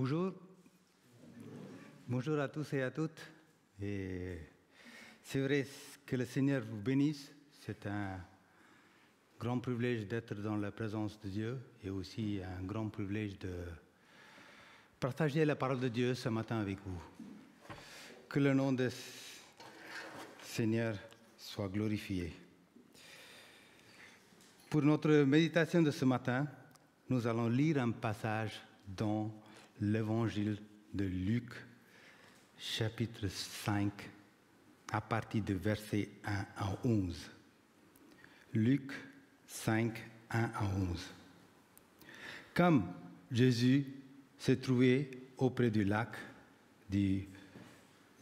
Bonjour. Bonjour à tous et à toutes. Et c'est vrai que le Seigneur vous bénisse. C'est un grand privilège d'être dans la présence de Dieu et aussi un grand privilège de partager la parole de Dieu ce matin avec vous. Que le nom du Seigneur soit glorifié. Pour notre méditation de ce matin, nous allons lire un passage dans l'Évangile de Luc, chapitre 5, à partir de versets 1 à 11. Luc 5, 1 à 11. Comme Jésus se trouvait auprès du lac du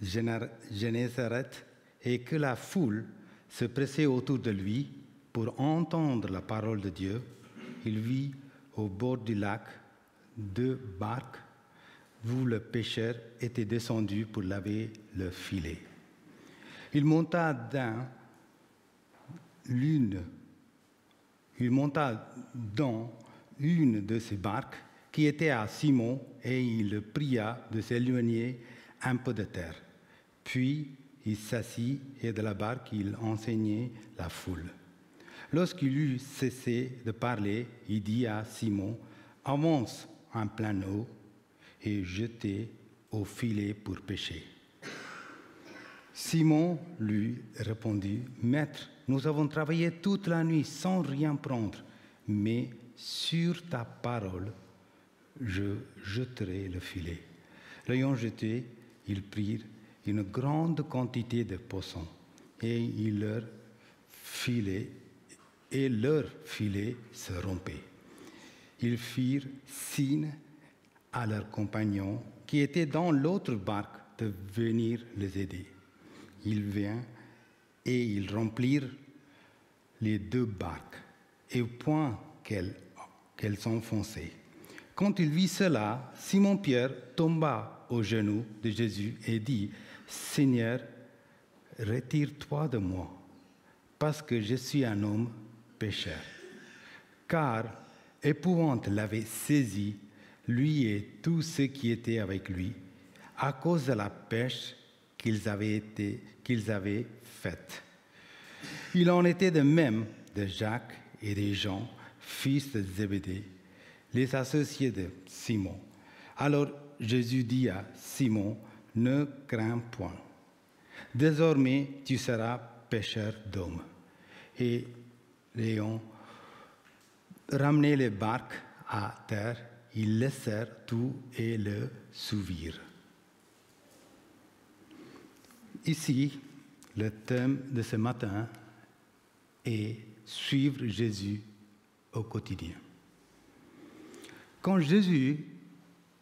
Génézareth et que la foule se pressait autour de lui pour entendre la parole de Dieu, il vit au bord du lac 2 barques où le pêcheur était descendu pour laver le filet. Il monta dans une de ces barques qui était à Simon et il le pria de s'éloigner un peu de terre. Puis il s'assit et de la barque il enseignait la foule. Lorsqu'il eut cessé de parler, il dit à Simon, « Avance en pleine eau et jetez au filet pour pêcher. » Simon lui répondit, « Maître, nous avons travaillé toute la nuit sans rien prendre, mais sur ta parole, je jeterai le filet. » L'ayant jeté, ils prirent une grande quantité de poissons et leur filet se rompait. Ils firent signe à leurs compagnons qui étaient dans l'autre barque de venir les aider. Ils vinrent et ils remplirent les 2 barques, et au point qu'elles s'enfonçaient. Quand il vit cela, Simon-Pierre tomba aux genoux de Jésus et dit, « Seigneur, retire-toi de moi, parce que je suis un homme pécheur. » Car épouvante l'avait saisi, lui et tous ceux qui étaient avec lui, à cause de la pêche qu'ils avaient faite. Il en était de même de Jacques et de Jean, fils de Zébédée, les associés de Simon. Alors Jésus dit à Simon, « Ne crains point. Désormais tu seras pêcheur d'hommes. » Et ayant ramené les barques à terre, ils laissèrent tout et le suivirent. Ici, le thème de ce matin est suivre Jésus au quotidien. Quand Jésus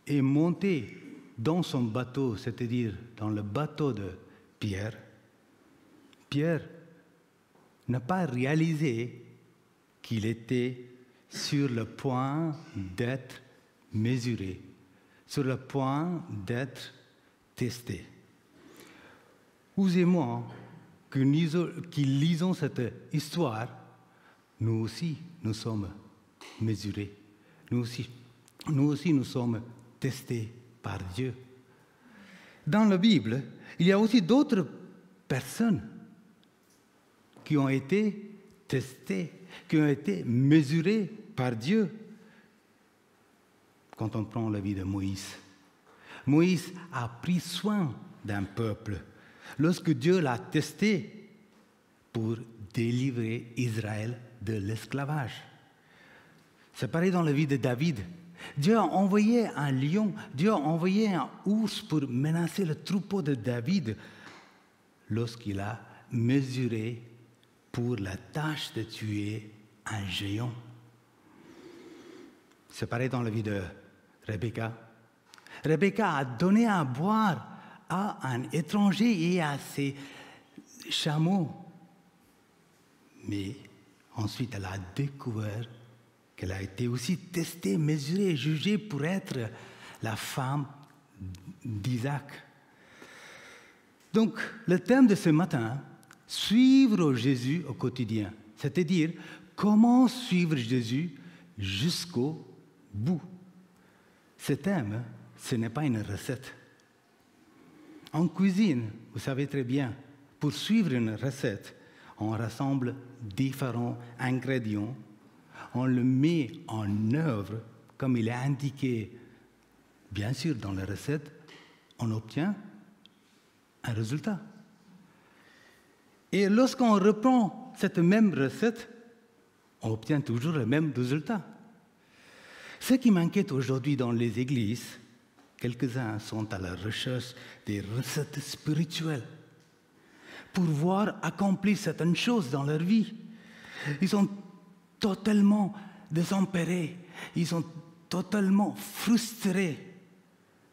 est monté dans son bateau, c'est-à-dire dans le bateau de Pierre, Pierre n'a pas réalisé qu'il était sur le point d'être mesuré, sur le point d'être testé. Vous et moi, qui lisons cette histoire, nous aussi, nous sommes mesurés. Nous aussi, nous sommes testés par Dieu. Dans la Bible, il y a aussi d'autres personnes qui ont été testées, qui ont été mesurées par Dieu. Quand on prend la vie de Moïse, Moïse a pris soin d'un peuple lorsque Dieu l'a testé pour délivrer Israël de l'esclavage. C'est pareil dans la vie de David. Dieu a envoyé un lion, Dieu a envoyé un ours pour menacer le troupeau de David lorsqu'il a mesuré pour la tâche de tuer un géant. C'est pareil dans la vie de Rebecca. Rebecca a donné à boire à un étranger et à ses chameaux. Mais ensuite, elle a découvert qu'elle a été aussi testée, mesurée, jugée pour être la femme d'Isaac. Donc, le thème de ce matin, suivre Jésus au quotidien, c'est-à-dire comment suivre Jésus jusqu'au bout. Ce thème ce n'est pas une recette. En cuisine, vous savez très bien, pour suivre une recette, on rassemble différents ingrédients, on le met en œuvre comme il est indiqué, bien sûr, dans la recette, on obtient un résultat. Et lorsqu'on reprend cette même recette, on obtient toujours le même résultat. Ce qui m'inquiète aujourd'hui dans les églises, quelques-uns sont à la recherche des recettes spirituelles pour voir accomplir certaines choses dans leur vie. Ils sont totalement désespérés, ils sont totalement frustrés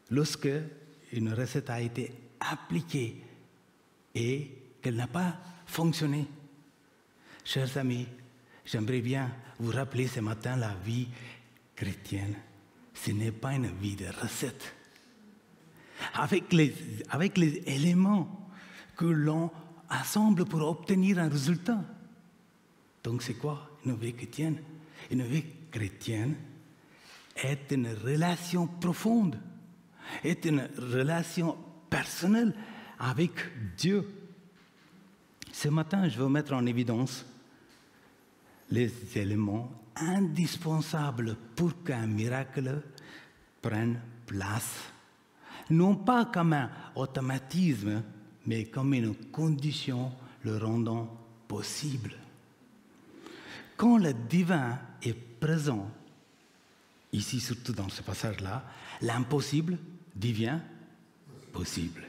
lorsque une recette a été appliquée et qu'elle n'a pas fonctionné. Chers amis, j'aimerais bien vous rappeler ce matin la vie chrétienne. Ce n'est pas une vie de recettes. Avec les éléments que l'on assemble pour obtenir un résultat. Donc c'est quoi une vie chrétienne? Une vie chrétienne est une relation profonde, est une relation personnelle avec Dieu. Ce matin, je veux mettre en évidence les éléments indispensables pour qu'un miracle prenne place. Non pas comme un automatisme, mais comme une condition le rendant possible. Quand le divin est présent, ici surtout dans ce passage-là, l'impossible devient possible.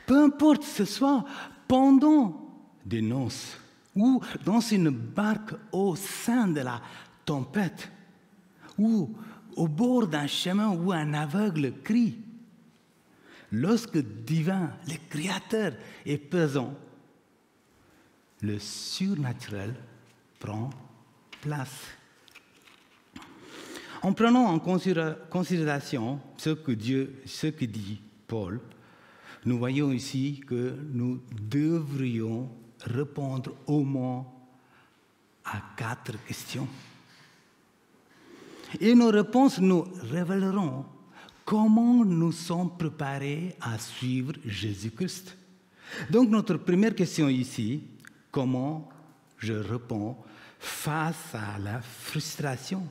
Peu importe ce soit pendant des noces ou dans une barque au sein de la tempête ou au bord d'un chemin où un aveugle crie. Lorsque le divin, le Créateur, est présent, le surnaturel prend place. En prenant en considération ce que dit Paul, nous voyons ici que nous devrions répondre au moins à 4 questions. Et nos réponses nous révéleront comment nous sommes préparés à suivre Jésus-Christ. Donc notre première question ici, comment je réponds face à la frustration?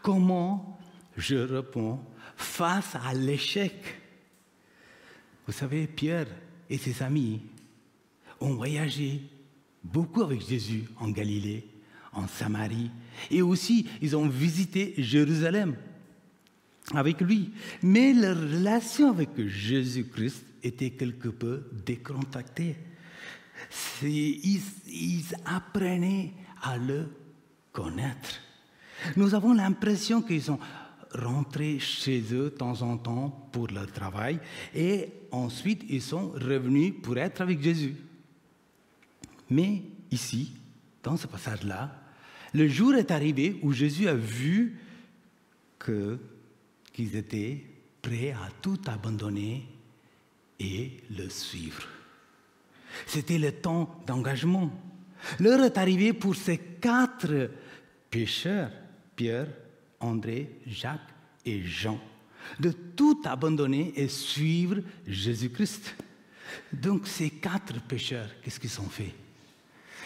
Comment je réponds face à l'échec? Vous savez, Pierre et ses amis ont voyagé beaucoup avec Jésus en Galilée, en Samarie, et aussi ils ont visité Jérusalem avec lui. Mais leur relation avec Jésus-Christ était quelque peu décontractée. Ils apprenaient à le connaître. Nous avons l'impression qu'ils sont rentrés chez eux de temps en temps pour leur travail et ensuite ils sont revenus pour être avec Jésus. Mais ici, dans ce passage-là, le jour est arrivé où Jésus a vu qu'ils étaient prêts à tout abandonner et le suivre. C'était le temps d'engagement. L'heure est arrivée pour ces 4 pécheurs, Pierre, André, Jacques et Jean, de tout abandonner et suivre Jésus-Christ. Donc ces 4 pécheurs, qu'est-ce qu'ils ont fait?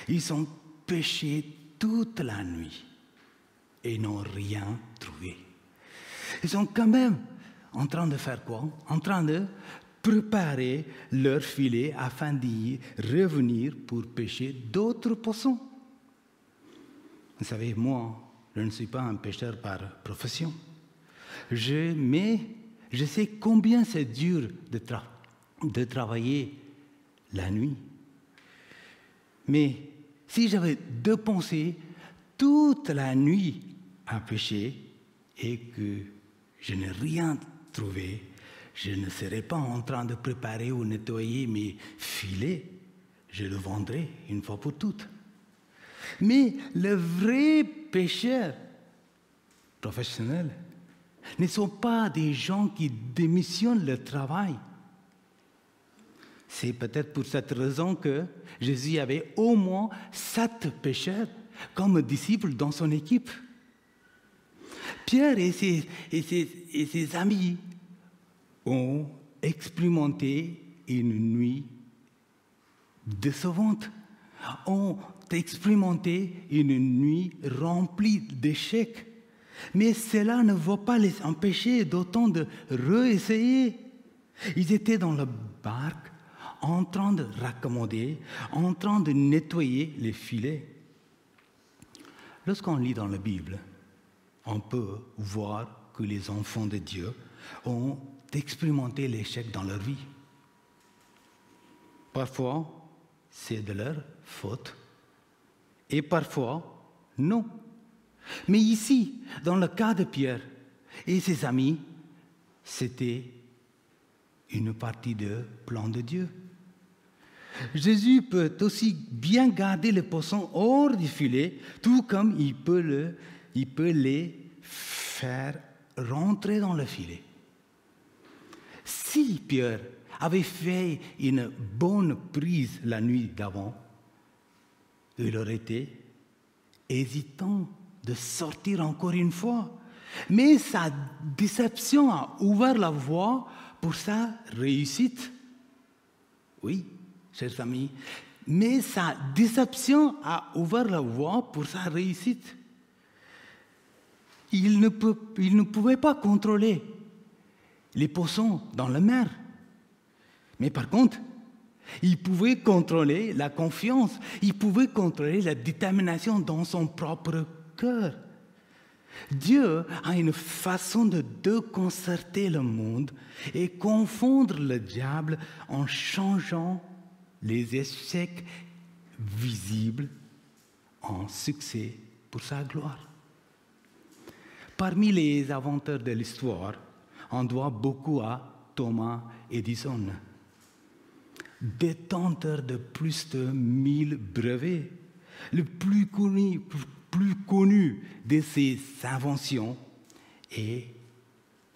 Ils ont péché toute la nuit et n'ont rien trouvé. Ils sont quand même en train de faire quoi? En train de préparer leur filet afin d'y revenir pour pêcher d'autres poissons. Vous savez, moi, je ne suis pas un pêcheur par profession. Mais je sais combien c'est dur de travailler la nuit. Mais si j'avais dépensé toute la nuit à pêcher et que je n'ai rien trouvé, je ne serais pas en train de préparer ou nettoyer mes filets. Je le vendrai une fois pour toutes. Mais les vrais pêcheurs professionnels ne sont pas des gens qui démissionnent leur travail. C'est peut-être pour cette raison que Jésus avait au moins 7 pêcheurs comme disciples dans son équipe. Pierre et ses amis ont expérimenté une nuit décevante, ont expérimenté une nuit remplie d'échecs. Mais cela ne va pas les empêcher d'autant de réessayer. Ils étaient dans le barque, en train de raccommoder, en train de nettoyer les filets. Lorsqu'on lit dans la Bible, on peut voir que les enfants de Dieu ont expérimenté l'échec dans leur vie. Parfois, c'est de leur faute, et parfois, non. Mais ici, dans le cas de Pierre et ses amis, c'était une partie du plan de Dieu. Jésus peut aussi bien garder les poissons hors du filet, tout comme il peut les faire rentrer dans le filet. Si Pierre avait fait une bonne prise la nuit d'avant, il aurait été hésitant de sortir encore une fois. Mais sa déception a ouvert la voie pour sa réussite. Oui, chers amis, mais sa déception a ouvert la voie pour sa réussite. Il ne pouvait pas contrôler les poissons dans la mer. Mais par contre, il pouvait contrôler la confiance, il pouvait contrôler la détermination dans son propre cœur. Dieu a une façon de déconcerter le monde et confondre le diable en changeant les échecs visibles en succès pour sa gloire. Parmi les inventeurs de l'histoire, on doit beaucoup à Thomas Edison, détenteur de plus de 1000 brevets. Le plus connu de ses inventions est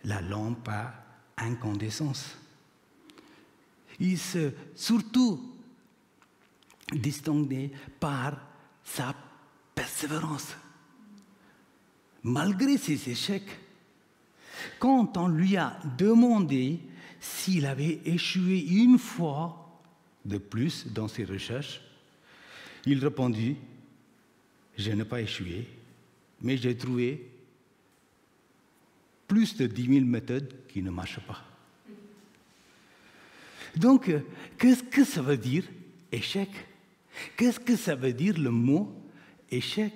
la lampe à incandescence. Il s'est surtout distingué par sa persévérance. Malgré ses échecs, quand on lui a demandé s'il avait échoué une fois de plus dans ses recherches, il répondit: je n'ai pas échoué, mais j'ai trouvé plus de 10 000 méthodes qui ne marchent pas. Donc, qu'est-ce que ça veut dire échec? Qu'est-ce que ça veut dire le mot échec?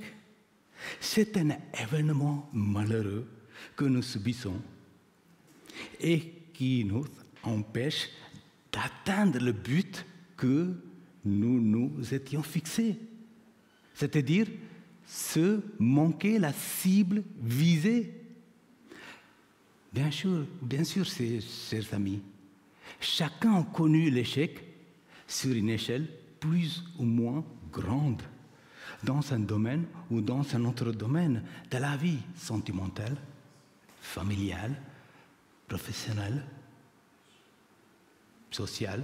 C'est un événement malheureux que nous subissons et qui nous empêche d'atteindre le but que nous nous étions fixés. C'est-à-dire se manquer la cible visée. Bien sûr, chers amis, chacun a connu l'échec sur une échelle plus ou moins grande, dans un domaine ou dans un autre domaine de la vie sentimentale, familiale, professionnelle, sociale,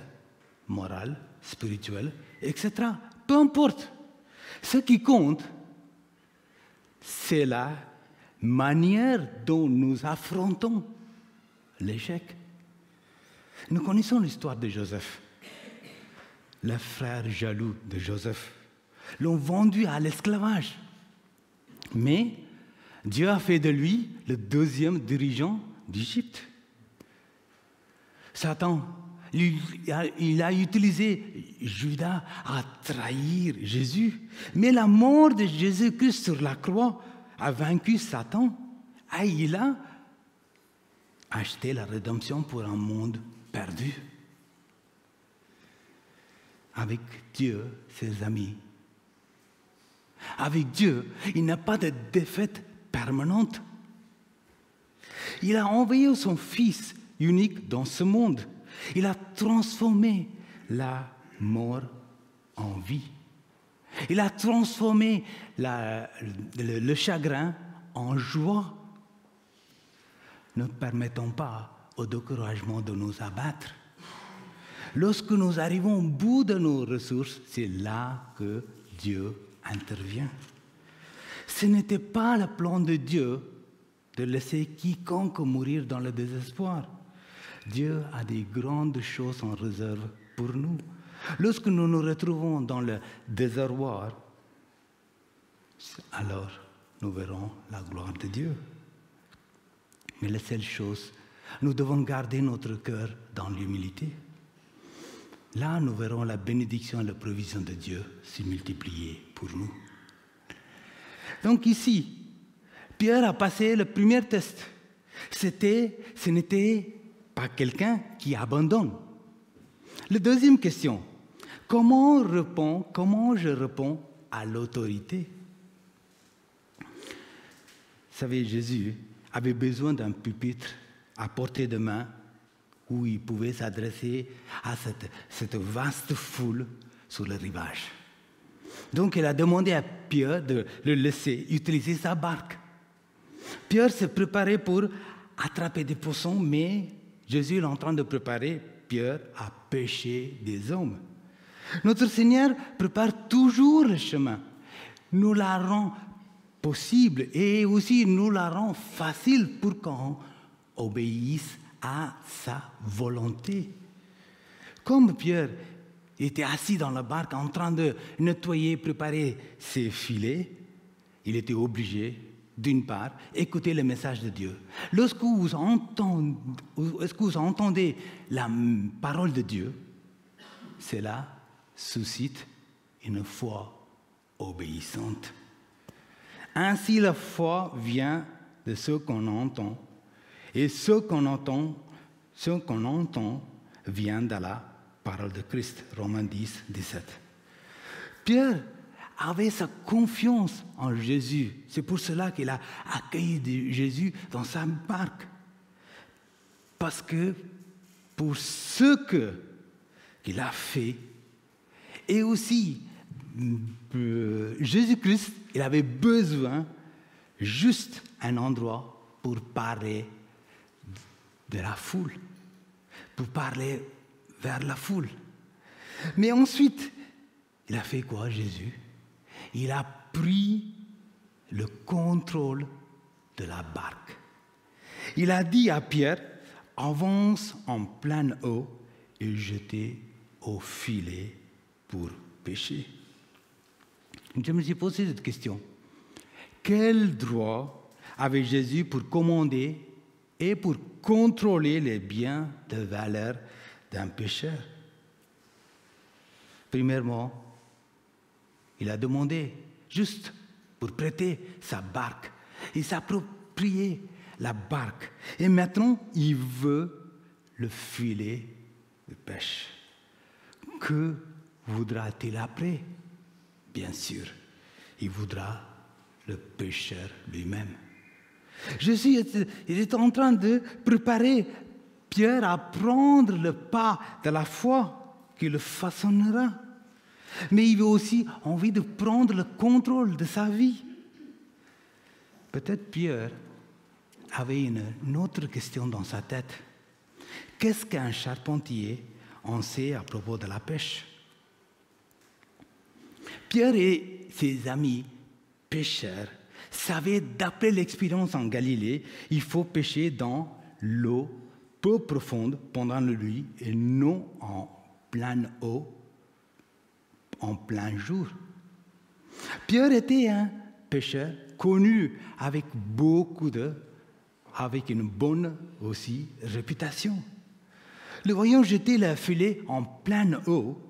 morale, spirituelle, etc. Peu importe. Ce qui compte, c'est la manière dont nous affrontons l'échec. Nous connaissons l'histoire de Joseph. Les frères jaloux de Joseph l'ont vendu à l'esclavage. Mais Dieu a fait de lui le deuxième dirigeant d'Égypte. Satan, il a utilisé Judas à trahir Jésus. Mais la mort de Jésus-Christ sur la croix a vaincu Satan. Et il a acheté la rédemption pour un monde perdu. Avec Dieu, ses amis. Avec Dieu, il n'y a pas de défaite permanente. Il a envoyé son Fils unique dans ce monde. Il a transformé la mort en vie. Il a transformé le chagrin en joie. Ne permettons pas au découragement de nous abattre. Lorsque nous arrivons au bout de nos ressources, c'est là que Dieu intervient. Ce n'était pas le plan de Dieu de laisser quiconque mourir dans le désespoir. Dieu a des grandes choses en réserve pour nous. Lorsque nous nous retrouvons dans le désarroi, alors nous verrons la gloire de Dieu. Mais la seule chose, nous devons garder notre cœur dans l'humilité. Là, nous verrons la bénédiction et la provision de Dieu se multiplier pour nous. Donc ici, Pierre a passé le premier test. Ce n'était pas quelqu'un qui abandonne. La deuxième question, comment je réponds à l'autorité? Vous savez, Jésus avait besoin d'un pupitre à portée de main où il pouvait s'adresser à cette vaste foule sur le rivage. Donc il a demandé à Pierre de le laisser utiliser sa barque. Pierre se préparait pour attraper des poissons, mais Jésus est en train de préparer Pierre à pêcher des hommes. Notre Seigneur prépare toujours le chemin, nous la rend possible et aussi nous la rend facile pour qu'on obéisse à sa volonté. Comme Pierre était assis dans la barque en train de nettoyer, préparer ses filets, il était obligé, d'une part, écouter le message de Dieu. Lorsque vous entendez la parole de Dieu, cela suscite une foi obéissante. Ainsi, la foi vient de ce qu'on entend, et ce qu'on entend vient de la parole de Christ. Romains 10, 17. Pierre avait sa confiance en Jésus. C'est pour cela qu'il a accueilli Jésus dans sa barque. Parce que pour ce qu'il a fait, et aussi Jésus-Christ, il avait besoin juste un endroit pour parler de la foule, pour parler vers la foule. Mais ensuite, il a fait quoi, Jésus? Il a pris le contrôle de la barque. Il a dit à Pierre, avance en pleine eau et jetez au filet pour pêcher. Je me suis posé cette question. Quel droit avait Jésus pour commander et pour contrôler les biens de valeur d'un pécheur? Premièrement, il a demandé juste pour prêter sa barque. Il s'appropriait la barque. Et maintenant, il veut le filet de pêche. Que voudra-t-il après? Bien sûr, il voudra le pêcheur lui-même. Jésus est en train de préparer Pierre à prendre le pas de la foi qui le façonnera. Mais il a aussi envie de prendre le contrôle de sa vie. Peut-être Pierre avait une autre question dans sa tête. Qu'est-ce qu'un charpentier en sait à propos de la pêche? Pierre et ses amis pêcheurs savaient, d'après l'expérience en Galilée, il faut pêcher dans l'eau peu profonde pendant la nuit et non en pleine eau en plein jour. Pierre était un pêcheur connu avec une bonne aussi réputation. Le voyant jeter le filet en pleine eau,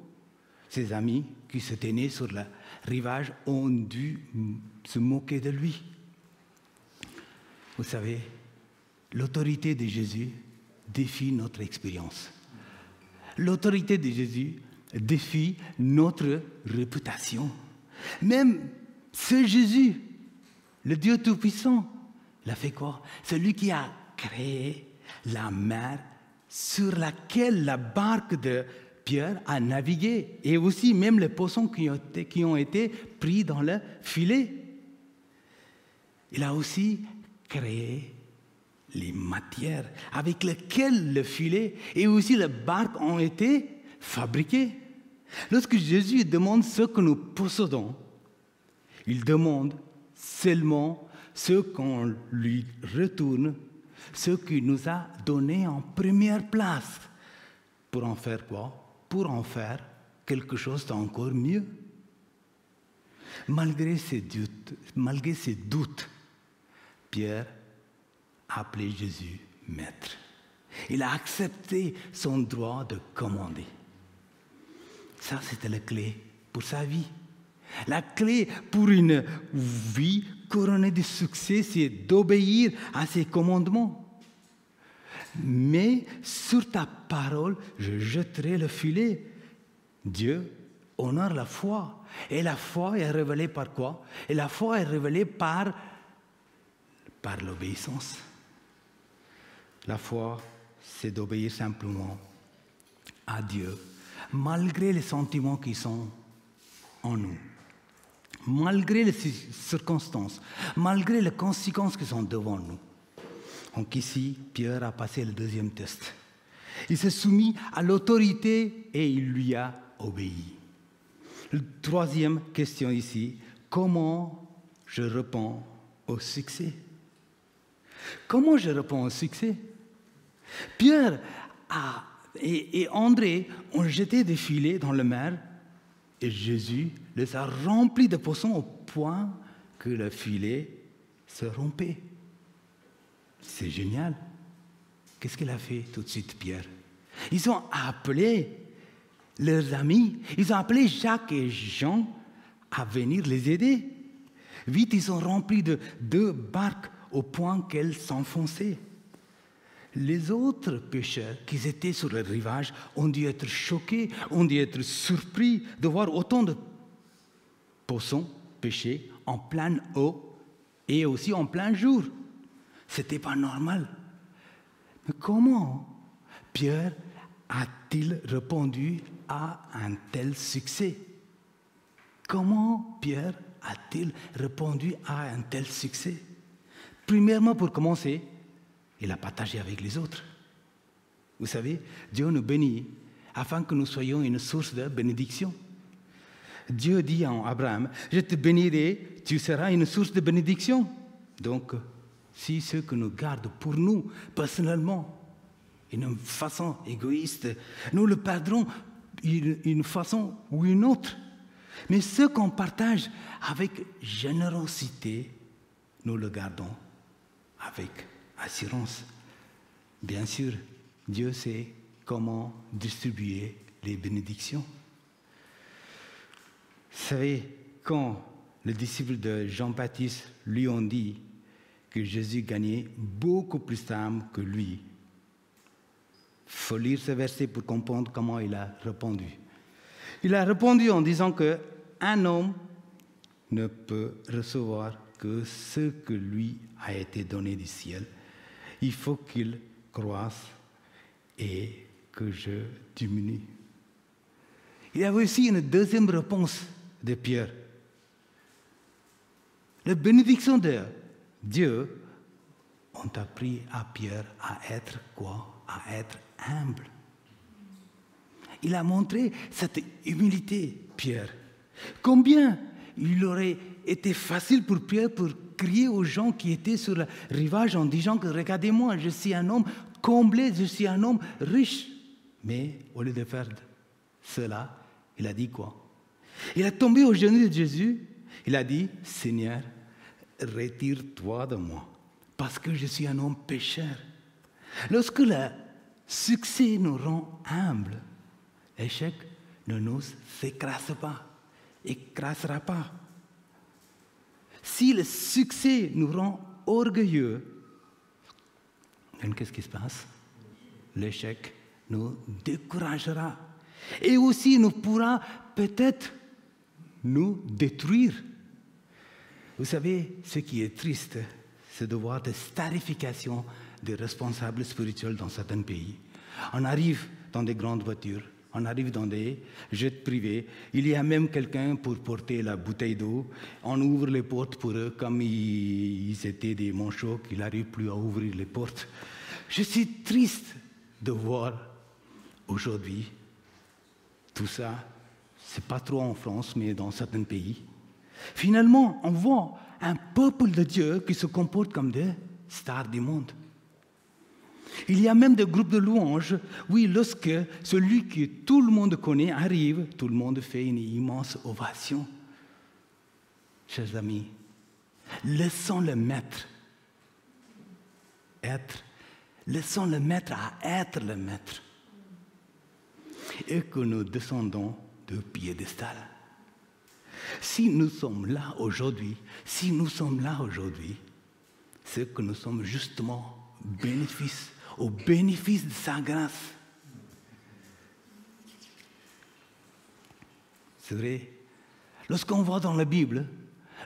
ses amis qui se tenaient sur le rivage ont dû se moquer de lui. Vous savez, l'autorité de Jésus défie notre expérience. L'autorité de Jésus défie notre réputation. Même ce Jésus, le Dieu Tout-Puissant, il a fait quoi? Celui qui a créé la mer sur laquelle la barque de Pierre a navigué, et aussi même les poissons qui ont été pris dans le filet. Il a aussi créé les matières avec lesquelles le filet et aussi la barque ont été fabriqués. Lorsque Jésus demande ce que nous possédons, il demande seulement ce qu'on lui retourne, ce qu'il nous a donné en première place. Pour en faire quoi? Pour en faire quelque chose d'encore mieux. Malgré ses doutes, Pierre a appelé Jésus maître. Il a accepté son droit de commander. Ça, c'était la clé pour sa vie. La clé pour une vie couronnée de succès, c'est d'obéir à ses commandements. Mais sur ta parole, je jetterai le filet. Dieu honore la foi. Et la foi est révélée par quoi? Et la foi est révélée par l'obéissance. La foi, c'est d'obéir simplement à Dieu, malgré les sentiments qui sont en nous, malgré les circonstances, malgré les conséquences qui sont devant nous. Donc ici, Pierre a passé le deuxième test. Il s'est soumis à l'autorité et il lui a obéi. La troisième question ici, comment je réponds au succès? Comment je réponds au succès? Pierre et André ont jeté des filets dans la mer et Jésus les a remplis de poissons au point que le filet se rompait. C'est génial. Qu'est-ce qu'il a fait tout de suite, Pierre? Ils ont appelé leurs amis, ils ont appelé Jacques et Jean à venir les aider. Vite, ils ont rempli de 2 barques au point qu'elles s'enfonçaient. Les autres pêcheurs qui étaient sur le rivage ont dû être choqués, ont dû être surpris de voir autant de poissons pêchés en pleine eau et aussi en plein jour. Ce n'était pas normal. Mais comment Pierre a-t-il répondu à un tel succès? Comment Pierre a-t-il répondu à un tel succès? Premièrement, pour commencer, il a partagé avec les autres. Vous savez, Dieu nous bénit afin que nous soyons une source de bénédiction. Dieu dit à Abraham, je te bénirai, tu seras une source de bénédiction. Donc, si ce que nous gardons pour nous, personnellement, d'une façon égoïste, nous le perdrons d'une façon ou une autre. Mais ce qu'on partage avec générosité, nous le gardons avec assurance. Bien sûr, Dieu sait comment distribuer les bénédictions. Vous savez, quand les disciples de Jean-Baptiste lui ont dit que Jésus gagnait beaucoup plus d'âmes que lui, il faut lire ce verset pour comprendre comment il a répondu. Il a répondu en disant qu'un homme ne peut recevoir que ce que lui a été donné du ciel. Il faut qu'il croisse et que je diminue. Il y avait aussi une deuxième réponse de Pierre. Les bénédictions de Dieu ont appris à Pierre à être quoi? À être humble. Il a montré cette humilité, Pierre. Combien il aurait été facile pour Pierre pour crier aux gens qui étaient sur le rivage en disant que regardez-moi, je suis un homme comblé, je suis un homme riche. Mais au lieu de faire cela, il a dit quoi? Il a tombé aux genoux de Jésus, il a dit, Seigneur, retire-toi de moi, parce que je suis un homme pécheur. Lorsque le succès nous rend humbles, l'échec ne nous écrasera pas. Si le succès nous rend orgueilleux, qu'est-ce qui se passe? L'échec nous découragera. Et aussi nous pourra peut-être nous détruire. Vous savez, ce qui est triste, c'est de voir des starifications des responsables spirituels dans certains pays. On arrive dans des grandes voitures, on arrive dans des jets privés, il y a même quelqu'un pour porter la bouteille d'eau, on ouvre les portes pour eux comme ils étaient des manchots, qu'ils n'arrivent plus à ouvrir les portes. Je suis triste de voir aujourd'hui tout ça, c'est pas trop en France, mais dans certains pays. Finalement, on voit un peuple de Dieu qui se comporte comme des stars du monde. Il y a même des groupes de louanges. Oui, lorsque celui que tout le monde connaît arrive, tout le monde fait une immense ovation. Chers amis, laissons le maître être. Laissons le maître à être le maître. Et que nous descendons de piédestal. Si nous sommes là aujourd'hui, c'est que nous sommes justement au bénéfice de sa grâce. C'est vrai. Lorsqu'on voit dans la Bible,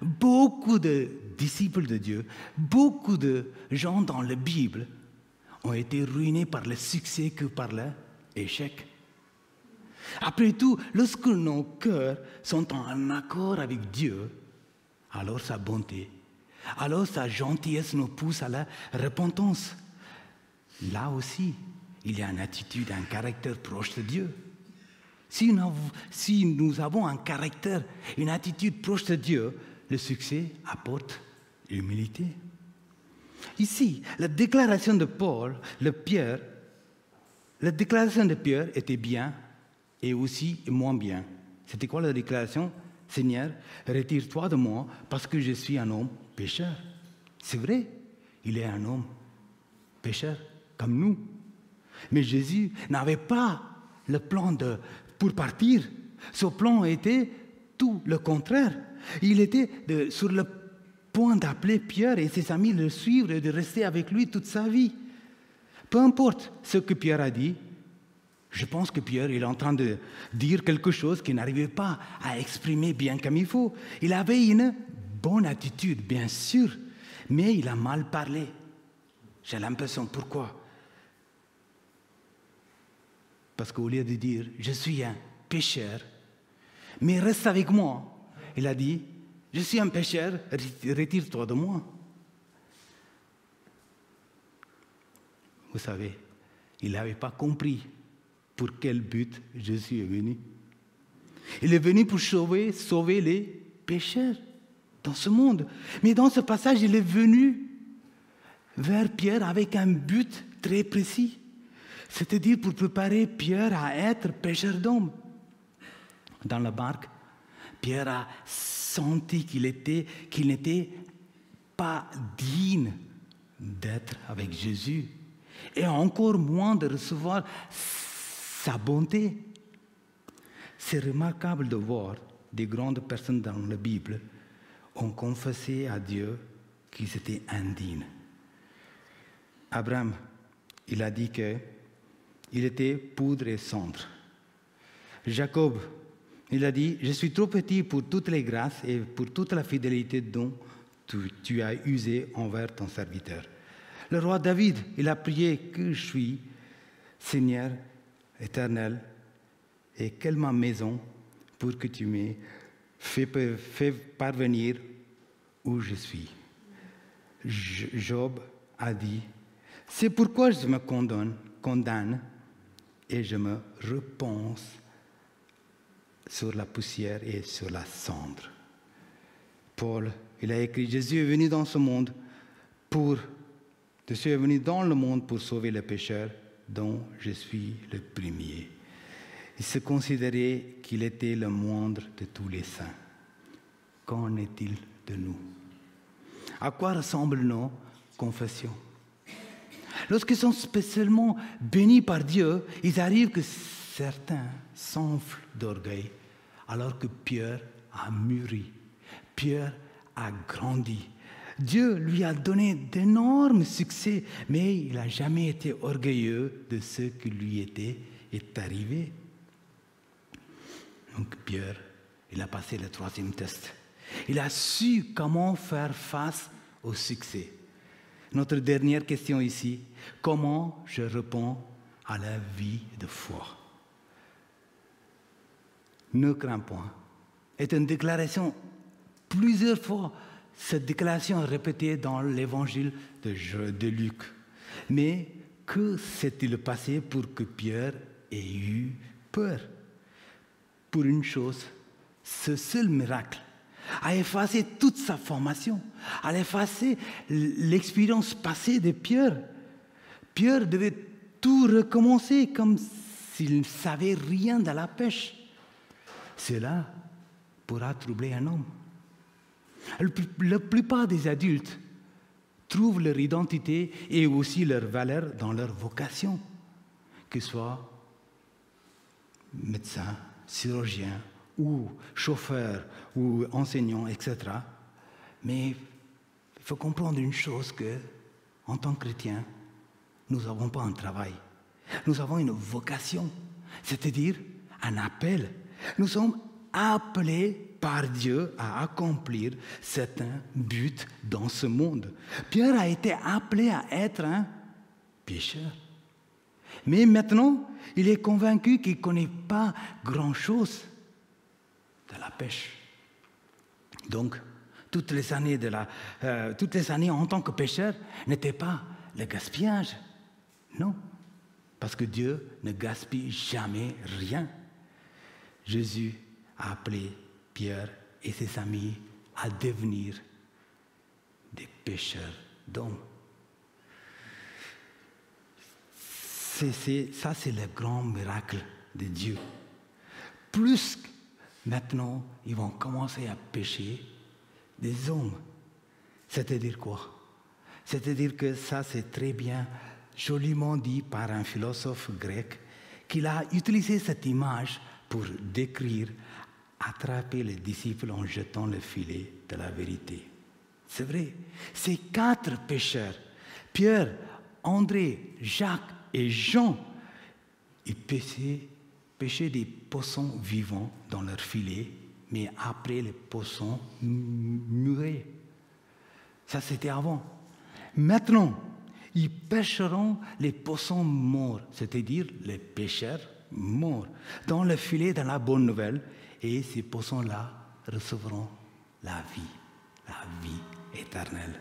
beaucoup de disciples de Dieu, beaucoup de gens dans la Bible ont été ruinés par le succès que par l'échec. Après tout, lorsque nos cœurs sont en accord avec Dieu, alors sa bonté, alors sa gentillesse nous pousse à la repentance. Là aussi, il y a une attitude, un caractère proche de Dieu. Si nous avons un caractère, une attitude proche de Dieu, le succès apporte l'humilité. Ici, la déclaration de Pierre était bien et aussi moins bien. C'était quoi la déclaration? Seigneur, retire-toi de moi parce que je suis un homme pécheur. C'est vrai, il est un homme pécheur comme nous. Mais Jésus n'avait pas le plan pour partir. Ce plan était tout le contraire. Il était sur le point d'appeler Pierre et ses amis de le suivre et de rester avec lui toute sa vie. Peu importe ce que Pierre a dit, je pense que Pierre est en train de dire quelque chose qu'il n'arrivait pas à exprimer bien comme il faut. Il avait une bonne attitude, bien sûr, mais il a mal parlé. J'ai l'impression, pourquoi? Parce qu'au lieu de dire « je suis un pécheur, mais reste avec moi », il a dit « je suis un pécheur, retire-toi de moi ». Vous savez, il n'avait pas compris pour quel but Jésus est venu. Il est venu pour sauver les pécheurs dans ce monde. Mais dans ce passage, il est venu vers Pierre avec un but très précis. C'est-à-dire pour préparer Pierre à être pêcheur d'hommes. Dans la barque, Pierre a senti qu'il n'était pas digne d'être avec Jésus. Et encore moins de recevoir sa bonté. C'est remarquable de voir des grandes personnes dans la Bible ont confessé à Dieu qu'ils étaient indignes. Abraham, il a dit qu'il était poudre et cendre. Jacob, il a dit « Je suis trop petit pour toutes les grâces et pour toute la fidélité dont tu as usé envers ton serviteur. » Le roi David, il a prié « Que je suis, Seigneur éternel, et quelle ma maison pour que tu m'aies fait parvenir où je suis. » Job a dit « C'est pourquoi je me condamne et je me repense sur la poussière et sur la cendre. » Paul, il a écrit « Jésus est venu dans le monde pour sauver les pécheurs, dont je suis le premier. » Il se considérait qu'il était le moindre de tous les saints. Qu'en est-il de nous? À quoi ressemblent nos confessions? Lorsqu'ils sont spécialement bénis par Dieu, il arrive que certains s'enflent d'orgueil, alors que Pierre a mûri, Pierre a grandi. Dieu lui a donné d'énormes succès, mais il n'a jamais été orgueilleux de ce qui lui est arrivé. Donc Pierre, il a passé le 3e test. Il a su comment faire face au succès. Notre dernière question ici, comment je réponds à la vie de foi? Ne crains point est une déclaration plusieurs fois. Cette déclaration est répétée dans l'évangile de Luc. Mais que s'est-il passé pour que Pierre ait eu peur? Pour une chose, ce seul miracle. à effacer toute sa formation, à effacer l'expérience passée de Pierre. Pierre devait tout recommencer comme s'il ne savait rien de la pêche. Cela pourra troubler un homme. La plupart des adultes trouvent leur identité et aussi leur valeur dans leur vocation, que ce soit médecin, chirurgien, ou chauffeur, ou enseignant, etc. Mais il faut comprendre une chose, que en tant que chrétien, nous n'avons pas un travail. Nous avons une vocation, c'est-à-dire un appel. Nous sommes appelés par Dieu à accomplir certains buts dans ce monde. Pierre a été appelé à être un pécheur. Mais maintenant, il est convaincu qu'il ne connaît pas grand-chose de la pêche. Donc, toutes les années en tant que pécheur n'étaient pas le gaspillage. Non, parce que Dieu ne gaspille jamais rien. Jésus a appelé Pierre et ses amis à devenir des pêcheurs d'hommes. Ça, c'est le grand miracle de Dieu. Plus maintenant, ils vont commencer à pêcher des hommes. C'est-à-dire quoi? C'est-à-dire que ça, c'est très bien, joliment dit par un philosophe grec, qu'il a utilisé cette image pour décrire attraper les disciples en jetant le filet de la vérité. C'est vrai, ces 4 pêcheurs, Pierre, André, Jacques et Jean, ils pêchaient des poissons vivants dans leur filet, mais après les poissons murés. Ça, c'était avant. Maintenant, ils pêcheront les poissons morts, c'est-à-dire les pêcheurs morts, dans le filet de la bonne nouvelle, et ces poissons-là recevront la vie éternelle.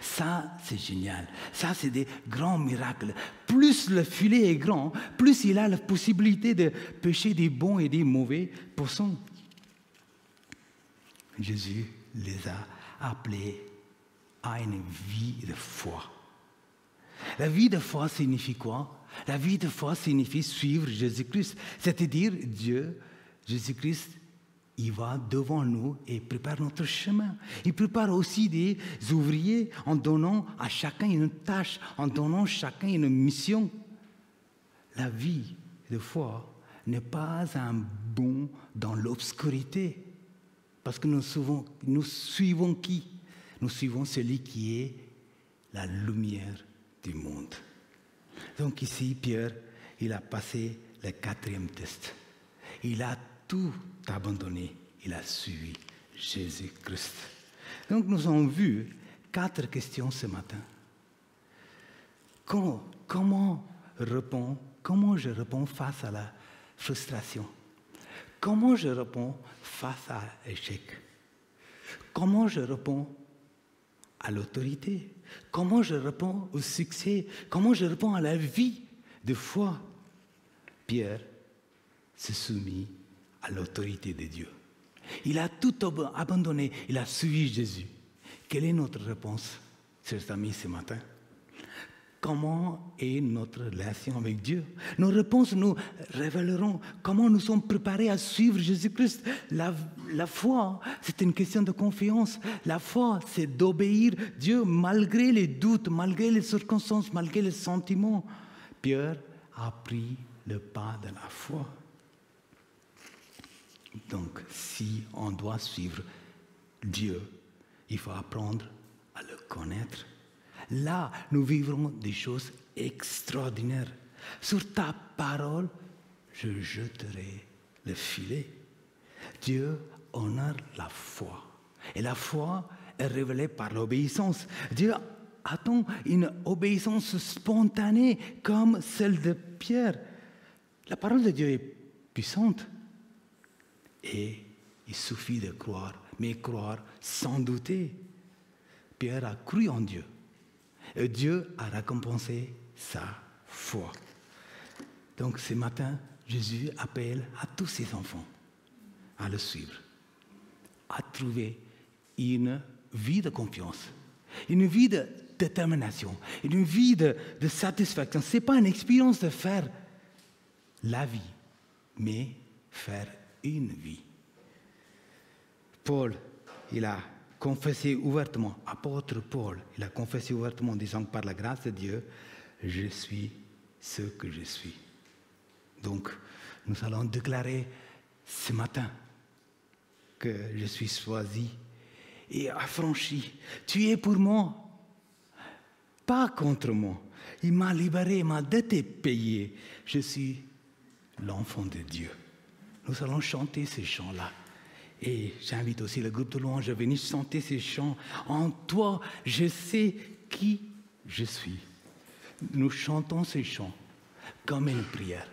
Ça, c'est génial. Ça, c'est des grands miracles. Plus le filet est grand, plus il a la possibilité de pêcher des bons et des mauvais poissons. Jésus les a appelés à une vie de foi. La vie de foi signifie quoi? La vie de foi signifie suivre Jésus-Christ. C'est-à-dire, Jésus-Christ, il va devant nous et prépare notre chemin. Il prépare aussi des ouvriers en donnant à chacun une tâche, en donnant à chacun une mission. La vie de foi n'est pas un bond dans l'obscurité. Parce que nous suivons qui? Nous suivons celui qui est la lumière du monde. Donc ici, Pierre, il a passé le 4e test. Il a tout abandonné. Il a suivi Jésus-Christ. Donc nous avons vu 4 questions ce matin. Comment je réponds face à la frustration? Comment je réponds face à l'échec? Comment je réponds à l'autorité? Comment je réponds au succès? Comment je réponds à la vie de foi? Pierre se soumit à l'autorité de Dieu. Il a tout abandonné, il a suivi Jésus. Quelle est notre réponse, chers amis, ce matin? Comment est notre relation avec Dieu? Nos réponses nous révéleront comment nous sommes préparés à suivre Jésus-Christ. La foi, c'est une question de confiance. La foi, c'est d'obéir Dieu malgré les doutes, malgré les circonstances, malgré les sentiments. Pierre a pris le pas de la foi. Donc, si on doit suivre Dieu, il faut apprendre à le connaître. Là, nous vivrons des choses extraordinaires. Sur ta parole, je jeterai le filet. Dieu honore la foi. Et la foi est révélée par l'obéissance. Dieu attend une obéissance spontanée comme celle de Pierre. La parole de Dieu est puissante. Et il suffit de croire, mais croire sans douter. Pierre a cru en Dieu. Et Dieu a récompensé sa foi. Donc ce matin, Jésus appelle à tous ses enfants à le suivre. à trouver une vie de confiance, une vie de détermination, une vie de satisfaction. Ce n'est pas une expérience de faire la vie, mais faire une vie. Paul, il a confessé ouvertement, apôtre Paul, il a confessé ouvertement en disant que par la grâce de Dieu, je suis ce que je suis. Donc, nous allons déclarer ce matin que je suis choisi et affranchi. Tu es pour moi, pas contre moi. Il m'a libéré, il m'a été payé. Je suis l'enfant de Dieu. Nous allons chanter ces chants-là. Et j'invite aussi le groupe de louanges à venir chanter ces chants. En toi, je sais qui je suis. Nous chantons ces chants comme une prière.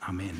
Amen.